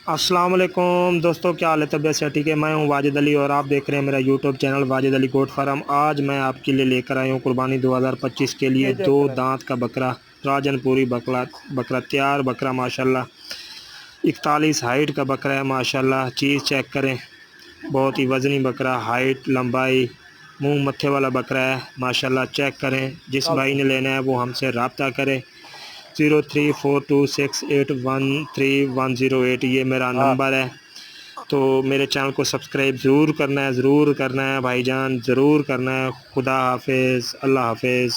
अस्सलाम वालेकुम दोस्तों, क्या हाल है? तबीयत से ठीक है? मैं हूं वाजिद अली और आप देख रहे हैं मेरा YouTube channel Wajid Ali goat farm. आज मैं आपके लिए लेकर आया हूं कुर्बानी 2025 के लिए दो दांत का बकरा, राजनपुरी बकरा बकरा तैयार बकरा माशाल्लाह 41 हाइट का बकरा है माशाल्लाह। चीज़ चेक करें, बहुत ही वज़नी बकरा, हाइट लंबाई मुंह मत्थे वाला बकरा है माशाल्लाह। चेक करें, जिस भाई ने लेना है वो हमसे रब्ता करें। 03426813 108 ये मेरा नंबर है। तो मेरे चैनल को सब्सक्राइब ज़रूर करना है, ज़रूर करना है भाईजान, ज़रूर करना है। खुदा हाफिज़, अल्लाह हाफिज़।